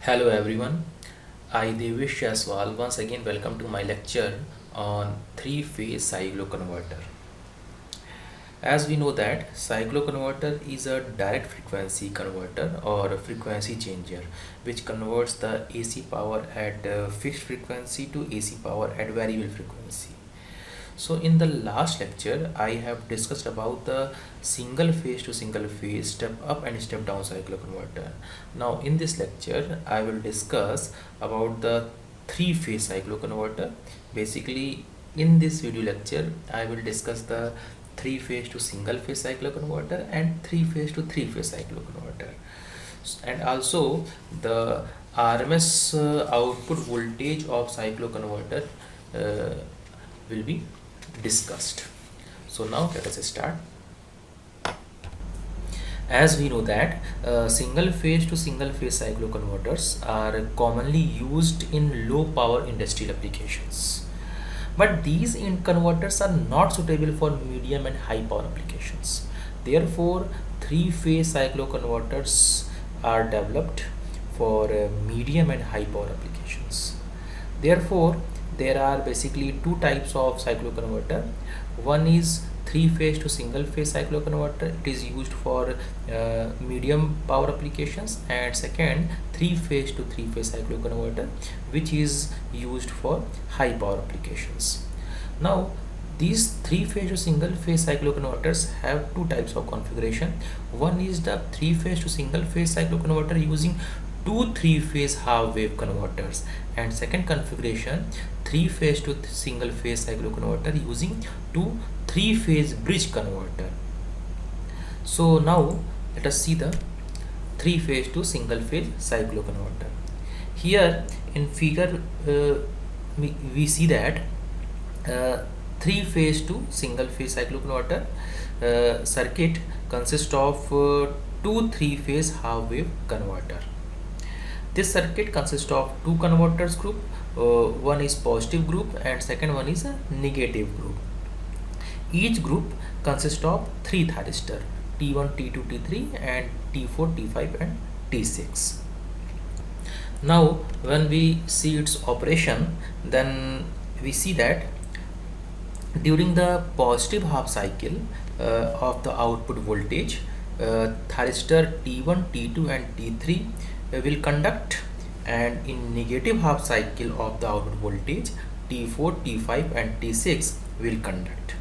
Hello everyone, I Devesh Jaswal once again welcome to my lecture on three-phase cycloconverter. As we know that cycloconverter is a direct frequency converter or a frequency changer which converts the AC power at fixed frequency to AC power at variable frequency. So in the last lecture, I have discussed about the single phase to single phase step up and step down cycloconverter. Now in this lecture, I will discuss about the three phase cycloconverter. Basically, in this video lecture, I will discuss the three phase to single phase cycloconverter and three phase to three phase cycloconverter, and also the RMS output voltage of cycloconverter uh, will be discussed. So now let us start. As we know that single phase to single phase cycloconverters are commonly used in low power industrial applications, but these converters are not suitable for medium and high power applications. Therefore, three phase cycloconverters are developed for medium and high power applications. Therefore, there are basically two types of cycloconverter. One is three phase to single phase cycloconverter. It is used for medium power applications, and second, three phase to three phase cycloconverter, which is used for high power applications. Now these three phase to single phase cycloconverters have two types of configuration. One is the three phase to single phase cycloconverter using two three phase half wave converters, and second configuration, three phase to single phase cycloconverter using two three phase bridge converter. So now let us see the three phase to single phase cycloconverter. Here in figure we see that three phase to single phase cycloconverter circuit consists of two three phase half wave converter. This circuit consists of two converters group. One is positive group and second one is a negative group. Each group consists of three thyristor T1, T2, T3 and T4, T5 and T6. Now when we see its operation, then we see that during the positive half cycle of the output voltage, thyristor T1, T2 and T3 will conduct, and in negative half cycle of the output voltage, T4, T5 and T6 will conduct.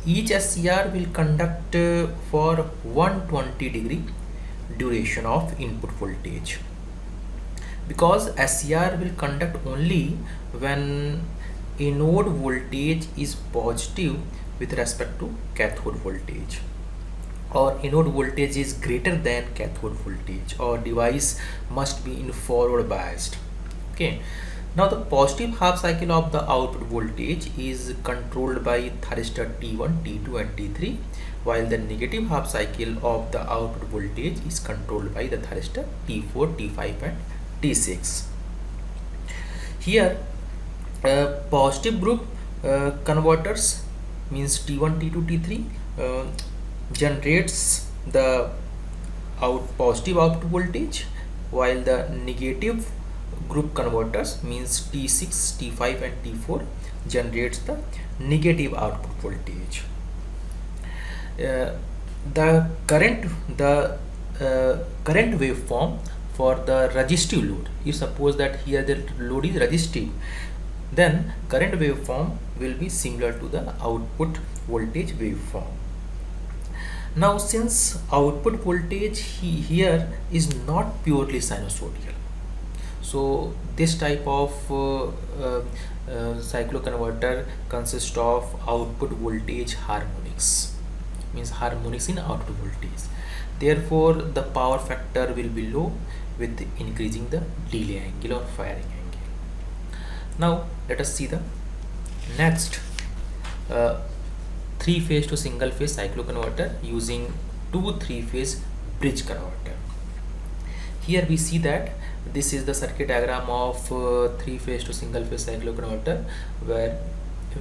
Each SCR will conduct for 120-degree duration of input voltage, because SCR will conduct only when anode voltage is positive with respect to cathode voltage, or anode voltage is greater than cathode voltage, or device must be in forward biased. Okay, now the positive half cycle of the output voltage is controlled by thyristor T1, T2 and T3, while the negative half cycle of the output voltage is controlled by the thyristor T4, T5 and T6. Here positive group converters means T1, T2, T3 generates the positive output voltage, while the negative group converters means T6, T5 and T4 generates the negative output voltage. The current waveform for the resistive load, if suppose that here the load is resistive, then current waveform will be similar to the output voltage waveform. Now since output voltage here is not purely sinusoidal, so this type of cycloconverter consists of output voltage harmonics, means harmonics in output voltage. Therefore the power factor will be low with increasing the delay angle or firing angle. Now let us see the next three phase to single phase cycloconverter using two three phase bridge converter. Here we see that this is the circuit diagram of three phase to single phase cycloconverter, where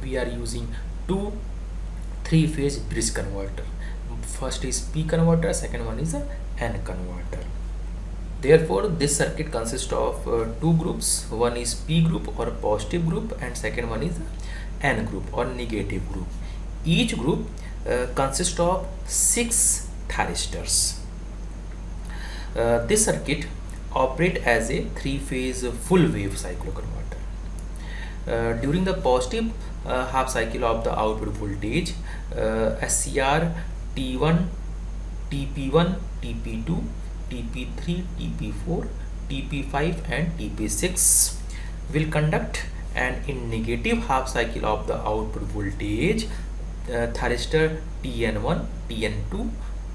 we are using two three phase bridge converter. First is P converter, second one is a N converter. Therefore, this circuit consists of two groups. One is P group or positive group, and second one is N group or negative group. Each group consists of 6 thyristors. This circuit operates as a three-phase full-wave cycloconverter. During the positive half cycle of the output voltage, SCR T1, TP1, TP2, TP3, TP4, TP5 and TP6 will conduct, and in negative half cycle of the output voltage, thyristor TN1, TN2,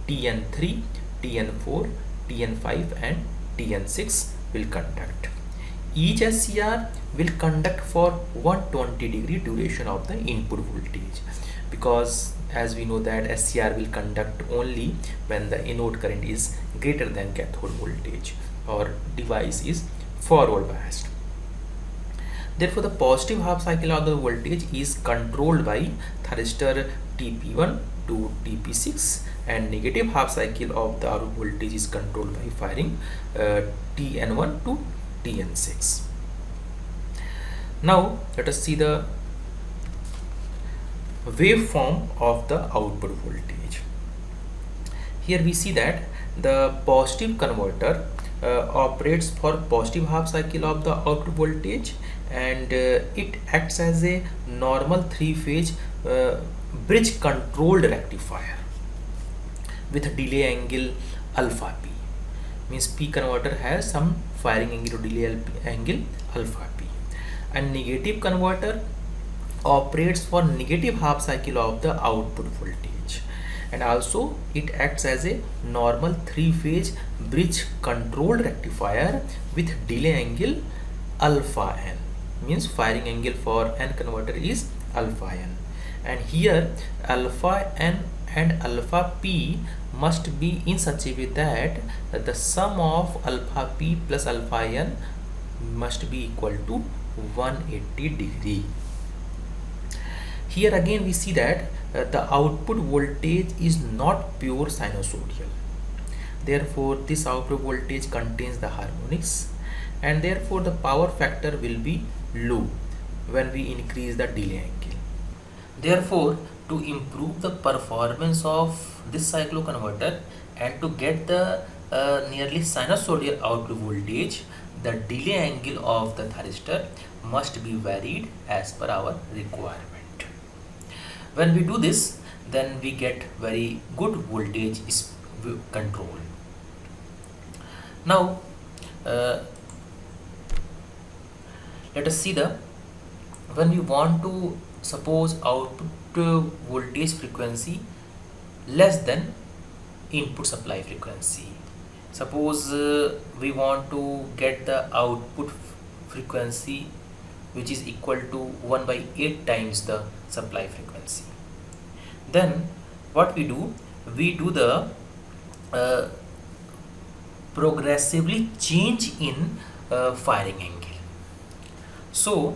TN3, TN4, TN5 and TN6 will conduct. Each SCR will conduct for 120 degree duration of the input voltage, because as we know that SCR will conduct only when the anode current is greater than cathode voltage or device is forward biased. Therefore, the positive half cycle of the voltage is controlled by thyristor TP1 to TP6, and negative half cycle of the output voltage is controlled by firing TN1 to TN6. Now let us see the waveform of the output voltage. Here we see that the positive converter operates for positive half cycle of the output voltage, and it acts as a normal three-phase bridge controlled rectifier with a delay angle alpha p. Means P converter has some firing angle or delay angle alpha p. And negative converter operates for negative half cycle of the output voltage, and also it acts as a normal three-phase bridge controlled rectifier with delay angle alpha n. Means firing angle for N converter is alpha n, and here alpha n and alpha p must be in such a way that the sum of alpha p plus alpha n must be equal to 180 degree. Here again we see that the output voltage is not pure sinusoidal. Therefore, this output voltage contains the harmonics, and therefore the power factor will be low when we increase the delay angle. Therefore, to improve the performance of this cycloconverter and to get the nearly sinusoidal output voltage, the delay angle of the thyristor must be varied as per our requirement. When we do this, then we get very good voltage control. Now let us see when we want to suppose output voltage frequency less than input supply frequency. Suppose we want to get the output frequency which is equal to 1 by 8 times the supply frequency. Then what we do the progressively change in firing angle. So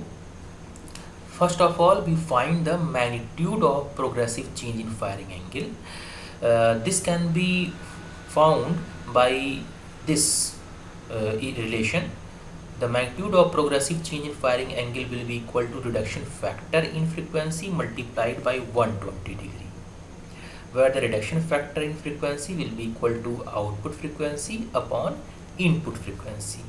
first of all, we find the magnitude of progressive change in firing angle. This can be found by this relation. The magnitude of progressive change in firing angle will be equal to reduction factor in frequency multiplied by 120 degree, where the reduction factor in frequency will be equal to output frequency upon input frequency.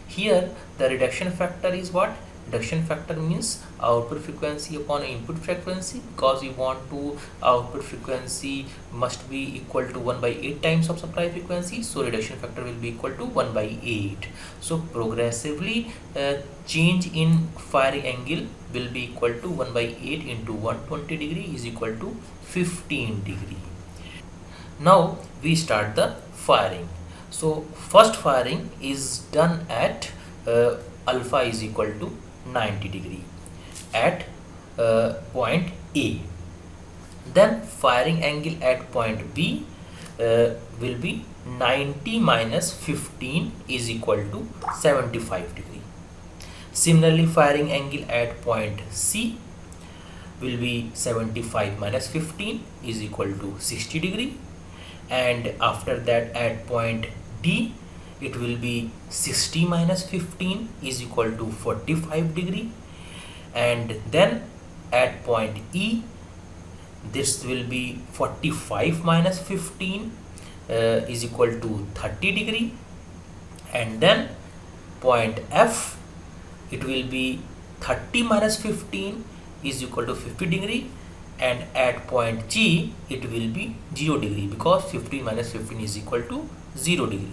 Here the reduction factor is what? Reduction factor means output frequency upon input frequency, because we want to output frequency must be equal to 1 by 8 times of supply frequency, so reduction factor will be equal to 1 by 8. So progressively change in firing angle will be equal to 1 by 8 into 120 degree is equal to 15 degree. Now we start the firing. So first firing is done at alpha is equal to 90 degree at point A. Then firing angle at point B will be 90 minus 15 is equal to 75 degree. Similarly, firing angle at point C will be 75 minus 15 is equal to 60 degree, and after that at point D it will be 60 minus 15 is equal to 45 degree. And then at point E, this will be 45 minus 15 is equal to 30 degree. And then point F, it will be 30 minus 15 is equal to 50 degree. And at point G, it will be 0 degree, because 15 minus 15 is equal to 0 degree.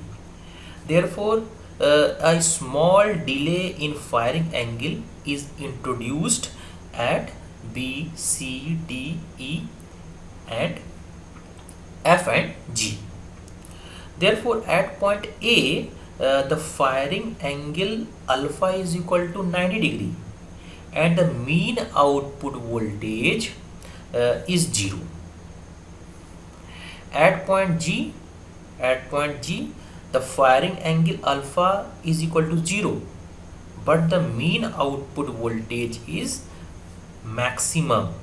Therefore, a small delay in firing angle is introduced at B, C, D, E and F and G. Therefore, at point A, the firing angle alpha is equal to 90 degree and the mean output voltage is 0. At point G, the firing angle alpha is equal to 0, but the mean output voltage is maximum.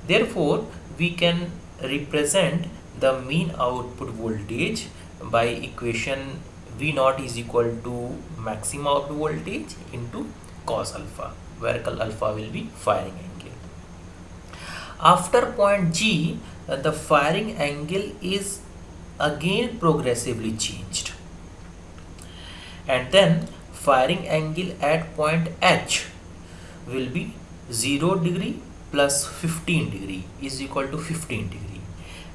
Therefore, we can represent the mean output voltage by equation V naught is equal to maximum output voltage into cos alpha, where alpha will be firing angle. After point G, the firing angle is again progressively changed, and then firing angle at point H will be 0 degree plus 15 degree is equal to 15 degree.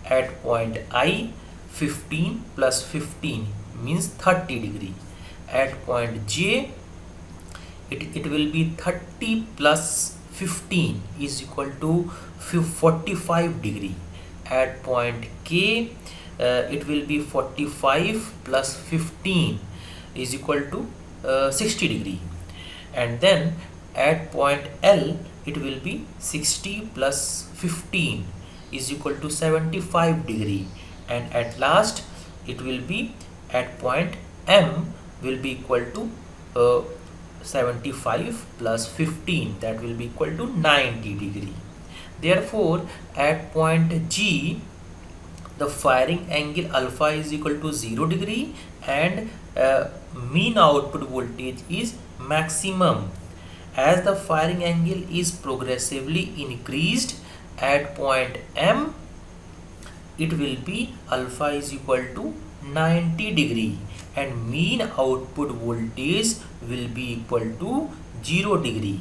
At point I, 15 plus 15 means 30 degree. At point J, it will be 30 plus 15 is equal to 45 degree. At point K, it will be 45 plus 15 is equal to 60 degree. And then at point L, it will be 60 plus 15 is equal to 75 degree. And at last, it will be at point M will be equal to 75 plus 15, that will be equal to 90 degree. Therefore, at point G, the firing angle alpha is equal to 0 degree and mean output voltage is maximum. As the firing angle is progressively increased, at point M, it will be alpha is equal to 90 degree and mean output voltage will be equal to 0 degree.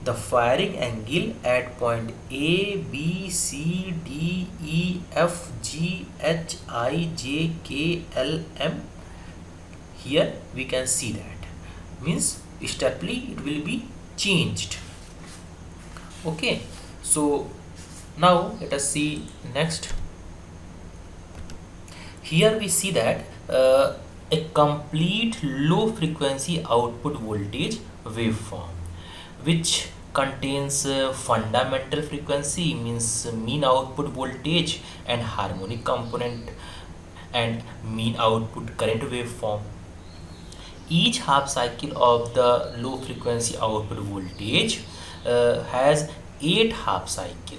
The firing angle at point A, B, C, D, E, F, G, H, I, J, K, L, M, here we can see that, means steply it will be changed. Okay, so now let us see next. Here we see that a complete low frequency output voltage waveform which contains fundamental frequency, means mean output voltage and harmonic component, and mean output current waveform. Each half cycle of the low frequency output voltage has 8 half cycle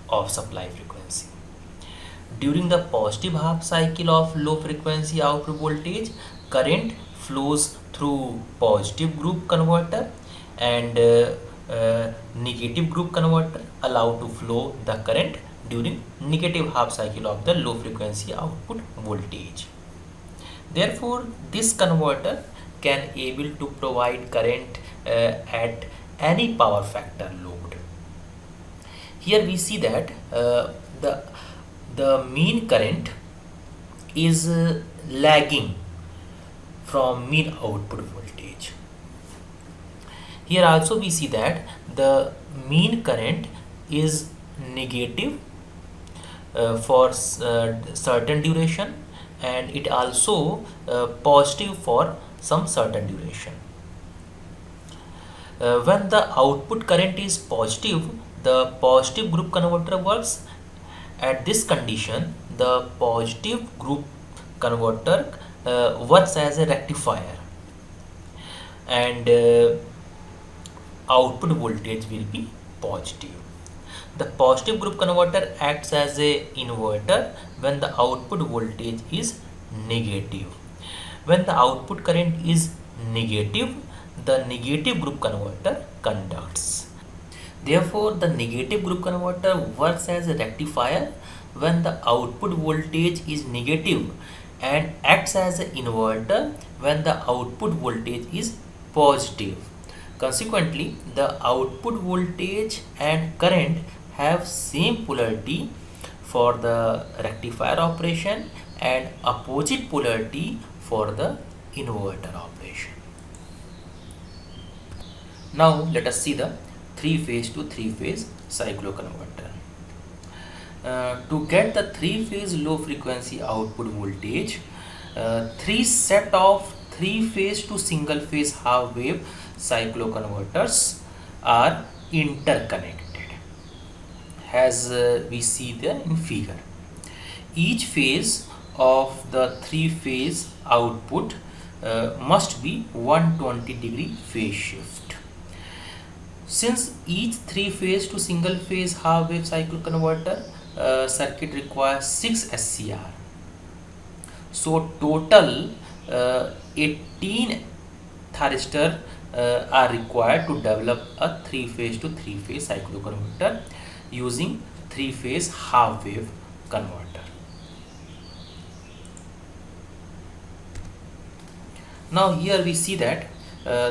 of supply frequency. During the positive half cycle of low frequency output voltage, current flows through positive group converter and negative group converter allow to flow the current during negative half cycle of the low frequency output voltage. Therefore, this converter can able to provide current at any power factor load. Here we see that the mean current is lagging from mean output voltage. Here also we see that the mean current is negative for certain duration, and it also positive for some certain duration. When the output current is positive, the positive group converter works. At this condition, the positive group converter works as a rectifier, and output voltage will be positive. The positive group converter acts as a inverter when the output voltage is negative. When the output current is negative, the negative group converter conducts. Therefore, the negative group converter works as a rectifier when the output voltage is negative and acts as an inverter when the output voltage is positive. Consequently, the output voltage and current have same polarity for the rectifier operation and opposite polarity for the inverter operation. Now let us see the three-phase to three-phase cycloconverter. To get the three-phase low frequency output voltage, three set of three-phase to single-phase half-wave cycloconverters are interconnected, as we see there in figure. Each phase of the three-phase output must be 120-degree phase shift. Since each three-phase to single-phase half-wave cycloconverter circuit requires 6 SCR, so total 18 thyristor are required to develop a three-phase to three-phase cycloconverter using three-phase half-wave converter. Now here we see that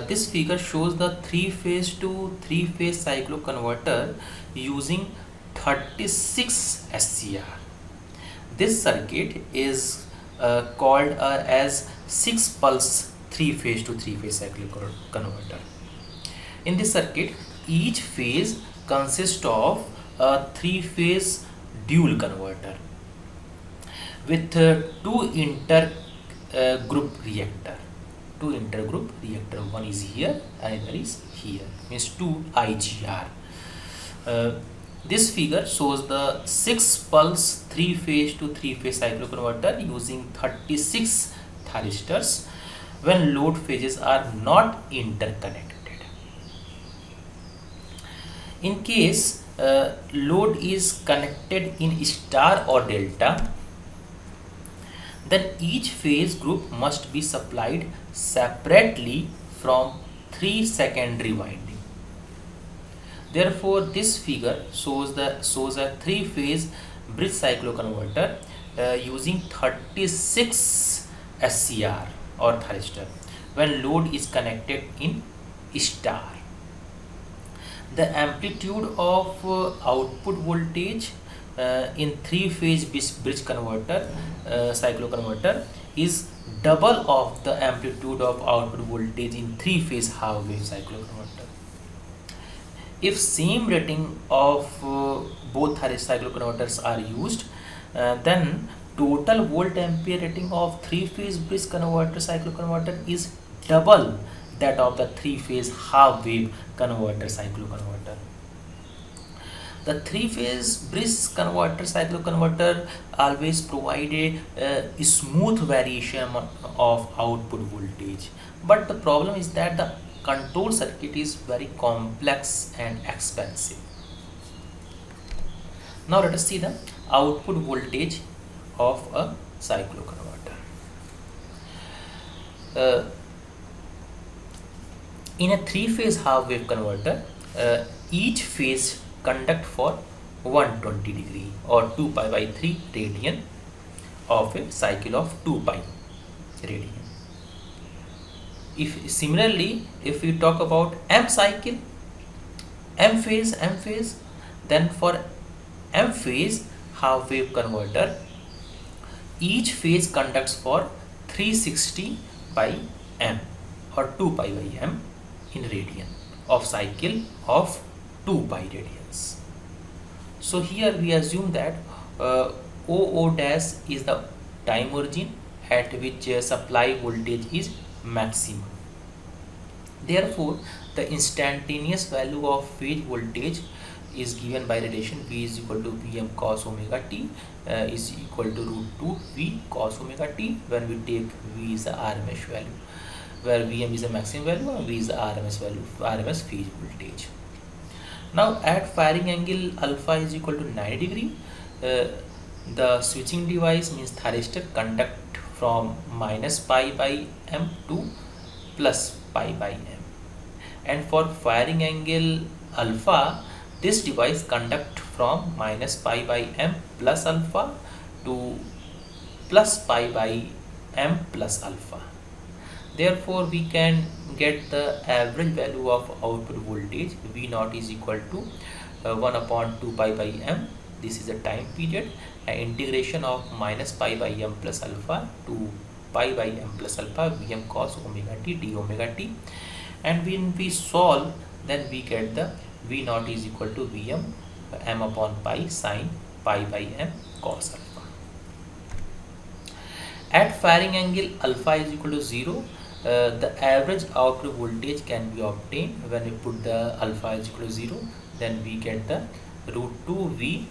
this figure shows the three-phase to three-phase cycloconverter using 36 SCR. This circuit is called as 6-pulse three-phase to three-phase cycloconverter. In this circuit, each phase consists of a three-phase dual converter with two intergroup reactor. One is here, another is here, means 2 IGR. This figure shows the 6-pulse three-phase to three-phase cycloconverter using 36 thyristors when load phases are not interconnected. In case load is connected in star or delta, then each phase group must be supplied separately from 3 secondary windings. Therefore, this figure shows a three-phase bridge cycloconverter using 36 SCR or thyristor when load is connected in star. The amplitude of output voltage in three-phase bridge converter cycloconverter is double of the amplitude of output voltage in three-phase half-wave cycloconverter. If same rating of both cycloconverters are used, then total volt ampere rating of three-phase bridge converter cycloconverter is double that of the three-phase half-wave converter cycloconverter. The three-phase bridge converter cycloconverter always provide a smooth variation of output voltage, but the problem is that the control circuit is very complex and expensive. Now let us see the output voltage of a cycloconverter. In a three-phase half-wave converter, each phase conduct for 120 degree or 2 pi by 3 radian of a cycle of 2 pi radian. If we talk about M cycle, M phase, then for M phase half wave converter, each phase conducts for 360 by M or 2 pi by M in radian of cycle of 2 pi radians. So here we assume that OO dash is the time origin at which supply voltage is maximum. Therefore, the instantaneous value of phase voltage is given by relation V is equal to Vm cos omega t is equal to root 2 V cos omega t, when we take V is the RMS value, where Vm is the maximum value and V is the RMS value, RMS phase voltage. Now at firing angle alpha is equal to 90 degree, the switching device means thyristor conduct from minus pi by m to plus pi by m. And for firing angle alpha, this device conduct from minus pi by m plus alpha to plus pi by m plus alpha. Therefore, we can get the average value of output voltage V naught is equal to 1 upon 2 pi by m. This is the time period, and integration of minus pi by m plus alpha to pi by m plus alpha Vm cos omega t d omega t. And when we solve, then we get the V naught is equal to Vm m upon pi sine pi by m cos alpha. At firing angle alpha is equal to 0, the average output voltage can be obtained when we put the alpha is equal to 0. Then we get the root 2 V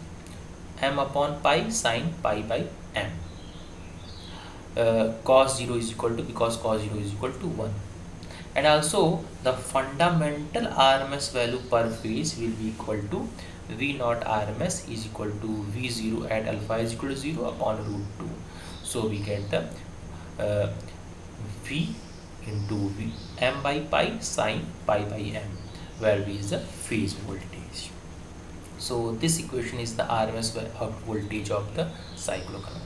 m upon pi sine pi by m. Cos 0 is equal to, because cos 0 is equal to 1. And also the fundamental RMS value per phase will be equal to V naught RMS is equal to V0 at alpha is equal to 0 upon root 2. So we get the V into V m by pi sine pi by m, where V is the phase voltage. So this equation is the RMS voltage of the cycloconverter.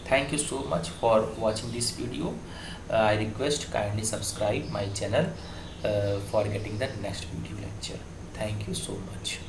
Thank you so much for watching this video. I request kindly subscribe my channel for getting the next video lecture. Thank you so much.